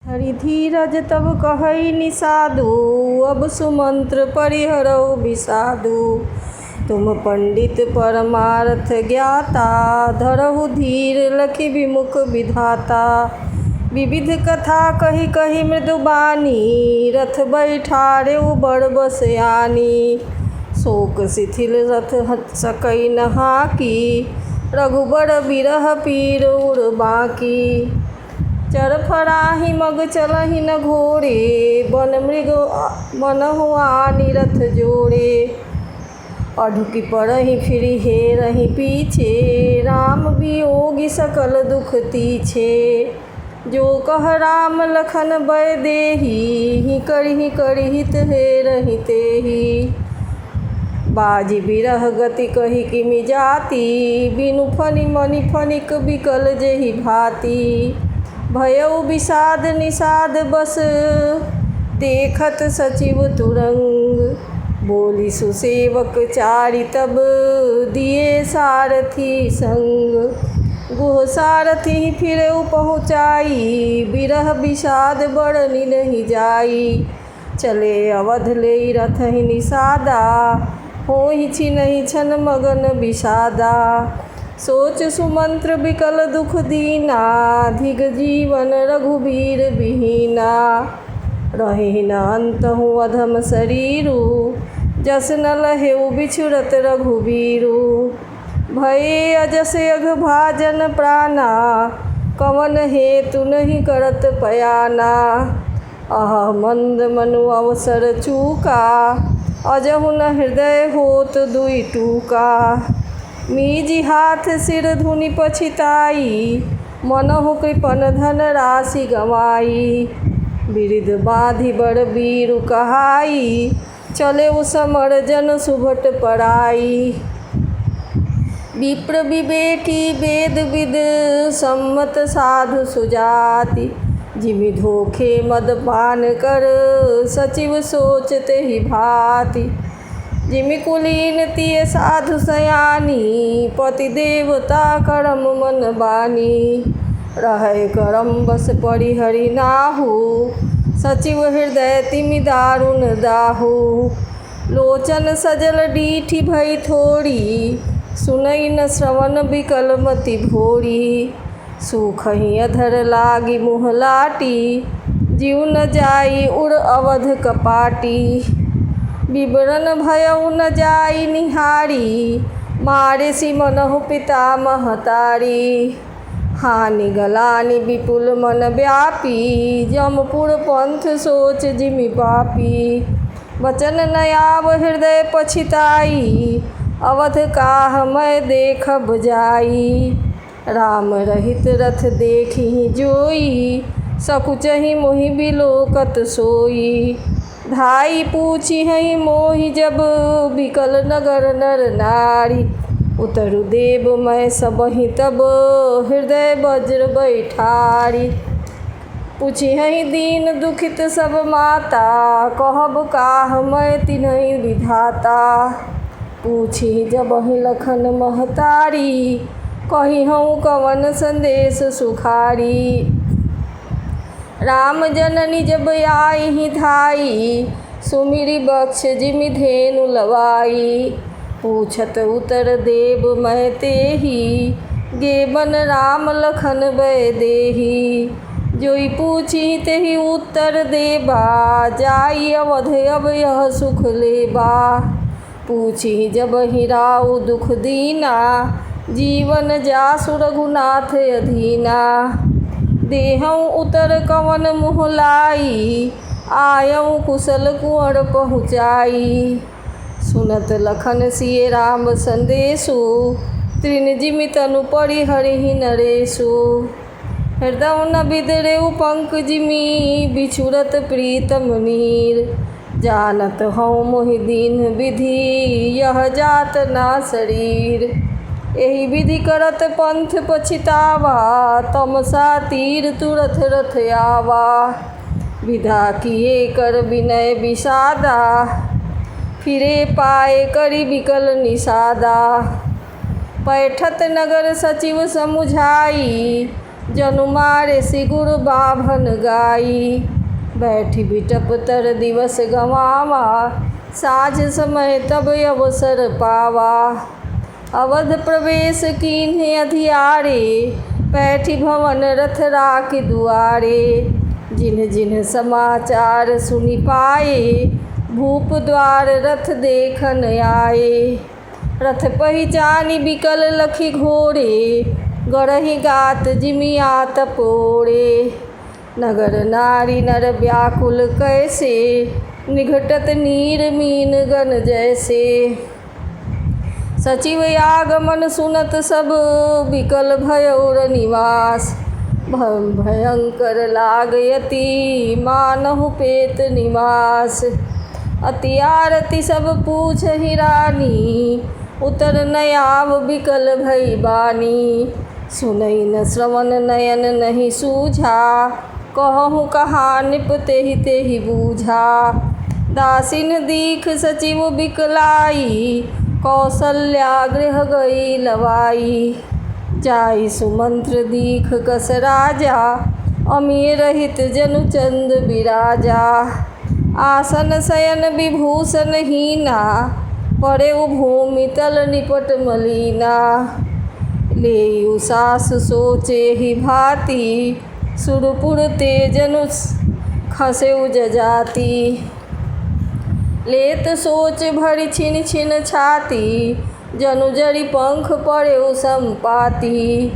हरि धीरज तब कहई निषादु, अब सुमंत्र परिहरऊ विषादु। तुम पंडित परमार्थ ज्ञाता, धरहु धीर लखि विमुख विधाता। विविध कथा कही कही मृदुबानी, रथ बैठारेउ बड़ बसयानी। शोक शिथिल रथ सकई न हाकी, रघुबर बिरह पीर उर बाकी। चर फराही मग चलहि न घोड़े, बन मृग मनहु आनि रथ जोड़े। अढुकि पड़हि फिरि हेरहि पीछे, राम बियोगि सकल दुख तीछे। जो कह राम लखन बय देहि, हिकरि हित हेरहि तेहि। बाजि बिरह गति कहि किमि जाति, बिनु फनि मनि फनिक बिकल जेहि भाति। भयउ विषाद निषाद बस, देखत सचिव तुरंग। बोली सुसेवक चारि तब, दिए सारथी संग। गुह सारथी फिरउ पहुँचाई, बिरह विषाद बड़नि नहीं जाई। चले अवध लेई रथहि निषादा, होहि छिनहि छन मगन विषादा। सोच सुमंत्र बिकल दुख दीना, धिग जीवन रघुबीर बिहीना। रहे न अंतहु अधम शरीरु, जस न लहेउ बिछुरत रघुबीरु। भये अजस अघ भाजन प्राणा, कवन हेतु नहीं करत पयाना। अह मंद मनु अवसर चूका, अजहु न हृदय होत दुई टूका। मीजि हाथ सिर धुनि पछिताई, मनहु कृपन धन राशि गवाई। बिरिद बाँधि बड़ बीरु कहाई, चलेउ समर जन सुभट पराई। विप्र विवेकी वेद विद, सम्मत साधु सुजाति। जिमि धोखे मद पान कर, सचिव सोच तेहि भांति। जिमि कुलीन तिय साधु सयानी, पति देवता करम मन बानी। रहै करम बस परिहरि नाहु, सचिव हृदय तिमि दारुण दाहु। लोचन सजल डीठी भई थोड़ी, सुनई न श्रवण बिकल मति भोरी। सूखहि अधर लागी मुँह लाटी, जीव न जाई उड़ अवध कपाटी। विवरण भयउ न जाई निहारी, मारे सिमनहु पिता महतारी। हानि गलानि विपुल मन व्यापी, जमपुर पंथ सोच जिमि पापी। वचन न आव हृदय पछिताई, अवध काह मैं देखब जाई। राम रहित रथ देखिहि जोई, सकुचहि मोहि बिलोकत सोई। धाई पूछिहि मोहि जब, बिकल नगर नर नारी। उतरु देव मैं सबहि तब, हृदय वज्र बैठारी। पूछिहि दीन दुखित सब माता, कहब काह मैं तिन्हि विधाता। पूछिहि जबहि लखन महतारी, कहिहउँ कवन संदेश सुखारी। राम जननी जब आइहि धाई, सुमिरि बक्ष जिमि धेनु लवाई। पूछत उत्तर देव मैं तेहि, गे बन राम लखन बय देहि। जोई पूछी तेहि उत्तर देबा, जाई अवध अब यह सुख लेबा। पूछी जबहि राउ दुख दीना, जीवन जासु रघुनाथ अधीना। देहऊँ उतर कवन मुँह लाई, आयऊँ कुशल कुंवर पहुँचाई। सुनत लखन सिय राम संदेशु, तृण जिमि तनु परिहरिहि नरेशु। हृदय न बिदरेउ पंक जिमि, बिछुरत प्रीतम नीर। जानत हऊँ मोहि दीन विधि, यह जात ना शरीर। एहि विधि करत पंथ पछितावा, तमसा तीर तुरथ रथ आवा। विधा किए कर विनय विषादा, फिरे पाए करि बिकल निषादा। पैठत नगर सचिव समुझाई, जनु मारे सिगुर बाभन गाई। बैठी बिटप तर दिवस गंवावा, साझ समय तब अवसर पावा। अवध प्रवेश कीन्हे अधियारे, बैठी भवन रथ राख दुआरे। जिन्ह जिन्ह समाचार सुनि पाए, भूप द्वार रथ देखन आए। रथ पहिचानी बिकल लखी घोड़े, गढ़ही गात जिमिया तपोड़े। नगर नारी नर व्याकुल कैसे, निघटत नीर मीन गन जैसे। सचिव आगमन सुनत सब, बिकल भयौर निवास। भयंकर लागयति, मानहु पेत निवास। अति आरती सब पूछहि रानी, उतर न आव बिकल भई बानी। सुनई न श्रवण नयन नहीं सूझा, कहूँ कहाँ निप तेहि तेहि बूझा। दासिन दीख सचिव बिकलाई, कौसल्या गृह गई लवाई। जाई सुमंत्र दीख कस राजा, अमीय रहित जनु चंद बिराजा। आसन शयन विभूषण हीना, पड़े भूमि तल निपट मलीना। लेयु सास सोचे ही भांति, सुरपुर ते जनु खसेउ जजाति। लेत सोच भरि छिन छिन छाती, जनु जरि पंख पड़ेउ संपाति।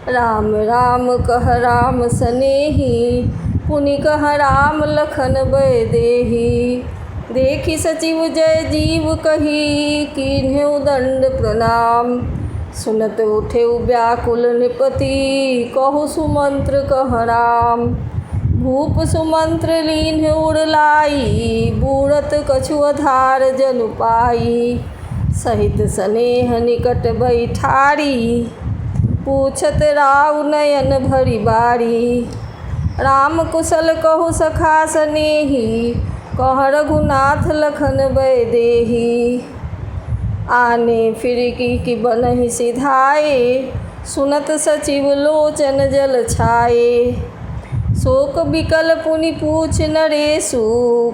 राम राम कह राम सनेही, पुनि कह राम लखन भय देही। देखि सचिव जय जीव कही, कीन्हेउ दंड प्रणाम। सुनत उठेउ व्याकुल निपति, कहु सुमंत्र कह राम। भूप सुमंत्र लीन्ह उड़लाई, बूढ़त कछु आधार जनु पाई। सहित स्नेह निकट बैठारी, पूछत राउ नयन भरि बारी। राम कुशल कहु सखा सनेही, कह रघुनाथ लखन भय देही। आने फिर की बनहि सिधाए, सुनत सचिव लोचन जल छाए। शोक बिकल पुनि पूछ नरेशु,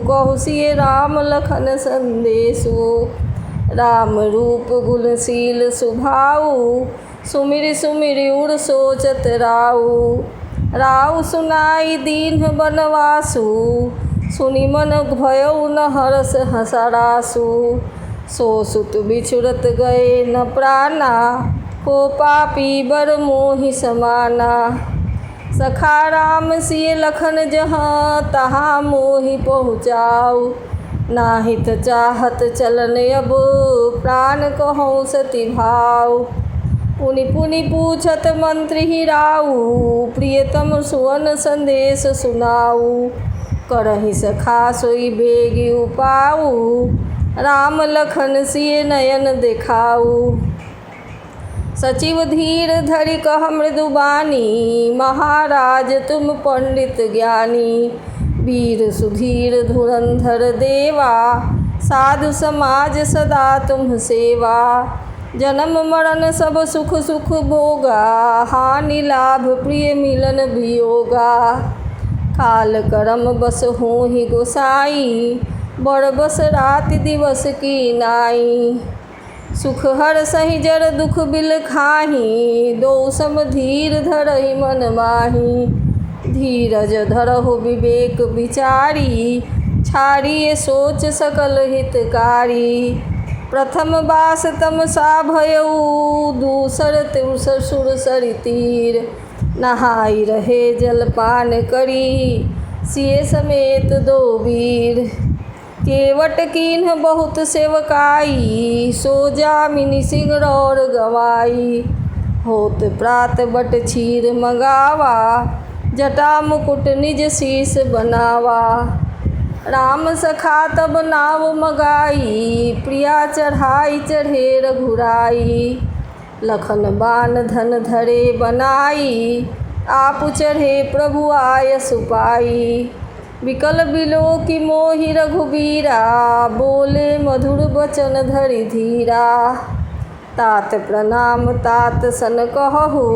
कहु सिय राम लखन संदेशु। राम रूप गुणशील सुभाऊ, सुमिर सुमिर उर सोचत राऊ। राऊ सुनाई दीन्ह बनवासु, सुनि मन भयउ न हरस हसरासु। सो सुत बिछुड़त गए न प्राणा, को पापी बर मोहि समाना। सखा राम सिय लखन जहाँ, तहाँ मोहि पहुँचाऊ। नाहित चाहत चलन अब, प्राण कहूँ सति भाव। पुनि पुनि पूछत मंत्री ही राऊ, प्रियतम सुवन संदेश सुनाऊ। करहि सखा सोई बेगी उपाऊ, राम लखन सिय नयन देखाऊ। सचिव धीर धरि कह मृदुबानी, महाराज तुम पंडित ज्ञानी। वीर सुधीर धुरंधर देवा, साधु समाज सदा तुम सेवा। जन्म मरण सब सुख सुख भोगा, हानि लाभ प्रिय मिलन वियोगा। काल करम बस होहि गोसाई, बड़ बस राति दिवस की नाई। सुख हर सहि जर दुख बिल खाही, दो सम धीर धरहि मन माही। धीरज धरहु विवेक विचारी, छाड़िए सोच सकल हितकारी। प्रथम बास तमसा भयऊ, दूसर तिउसर सुर सरि तीर। नहाई रहे जलपान करी, सिय समेत दो वीर। केवट कीन्ह बहुत सेवकाई, सो जामिनी सिंगरौर गवाई। होत प्रात बट क्षीर मंगावा, जटा मुकुट निज शीस बनावा। राम सखा तब नाव मगाई, प्रिया चढ़ाई चढ़े रघुराई। लखन बान धन धरे बनाई, आप चढ़े प्रभु आय सुपाई। विकल बिलो की मोहि रघुबीरा, बोले मधुर बचन धरि धीरा। तात प्रणाम तात सन कहु,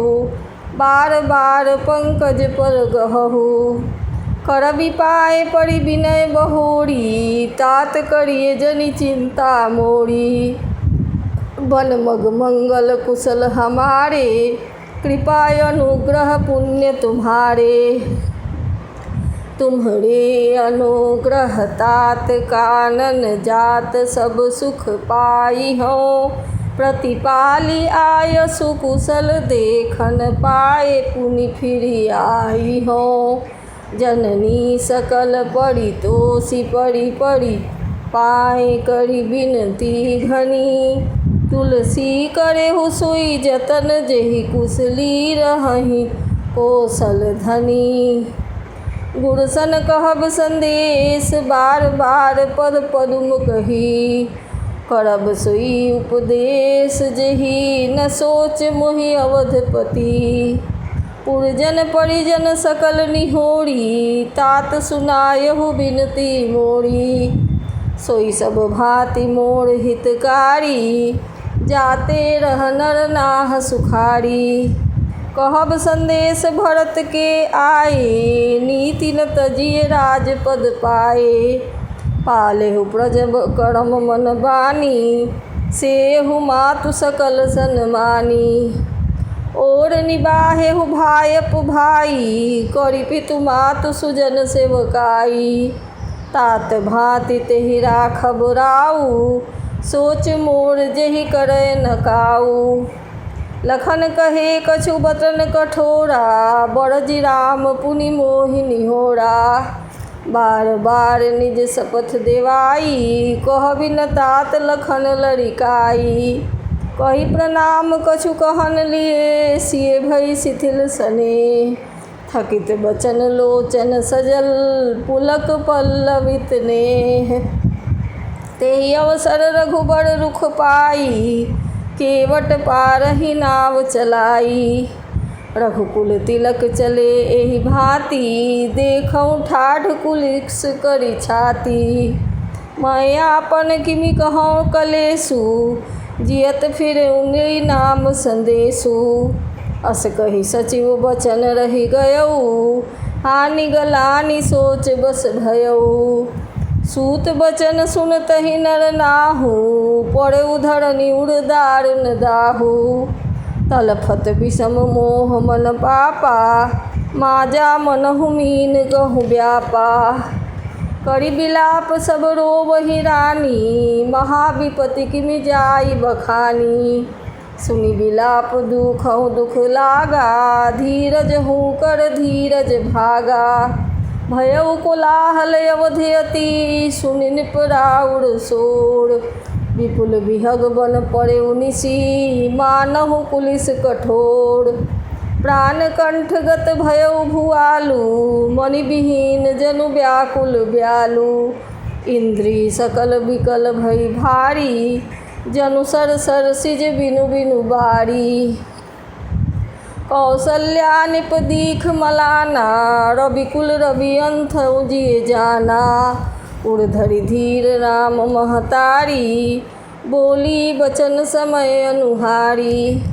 बार बार पंकज पर गहहु। करबि पाए परि विनय बहोरी, तात करिए जनि चिंता मोरी। बन मग मंगल कुशल हमारे, कृपा अनुग्रह पुण्य तुम्हारे। तुम्हरे अनुग्रह तात कानन जात, सब सुख पाई हो। प्रतिपाली आय सुकुशल, देखन पाए पुनि फिरि आई हो। जननी सकल परितोषी, परि परि पाए करि बिनती घनी। तुलसी करेहु सोई जतन, जेहि कुशली रहहि कौशल धनी। गुरसन कहब संदेश, बार बार पद पदुम कही। करब सोई उपदेश, जेहि न सोच मोहि अवधपति। पुरजन परिजन सकल निहोरी, तात सुनायहु बिनती मोरी। सोई सब भांति मोर हितकारी, जाते रह नर नाह सुखारी। कहब संदेश भरत के आए, नीति न तजिए राजपद पाए। पालेहु प्रज करम मन बानी, सेहु मातु सकल सन्मानी। और निबाहेहु भायप भाई, करि पितु मातु सुजन सेवकाई। तात भांति तेहि राखब राउ, सोच मोर जेहि करय न काऊ। लखन कहे कछु बचन कठोरा, बरजि राम पुनि मोहि निहोरा। बार बार निज शपथ देवाई, कहबि न तात लखन लरिकाई। कही प्रणाम कछु कहन लिए, सिए भई शिथिल सने। थकित बचन लोचन सजल, पुलक पल्लवित नेह। तेहि अवसर रघुबर रुख पाई, केवट पारहि नाव चलाई। रघुकुल तिलक चले एहि भांति, देखऊँ ठाढ़ कुलिस करि छाती। मैं आपन किमि कहूँ कलेसु, जियत फिरउँ नाम संदेशु। अस कहि सचिव बचन रहि गयऊ, हानि गलानि सोच बस भयऊ। सूत बचन सुनतहि नर नाहु, पड़े धरनी उर दारुन दाहु। तलफत विषम मोह मन पापा, माजा मनहु मीन कहूँ व्यापा। करि बिलाप सब रोवहि रानी, महाविपति किमि जाई बखानी। सुनि बिलाप दुखहु दुख लागा, धीरज हुँकर धीरज भागा। भयउ कोलाहल अवधि अति, सुनि निपराउर सोर। विपुल बिहग बन पड़ेउ निसी, मानहु कुलिस कठोर। प्राण कंठगत भयउ भुआलु, मनि विहीन जनु व्याकुल ब्यालु। इंद्री सकल विकल भई भारी, जनु सर सर सिज बिनु बिनु बारी। कौसल्या निप दीख मलाना, रविकुल रवि अंथऊ जिए जाना। उर्धरि धीर राम महतारी, बोली बचन समय अनुहारी।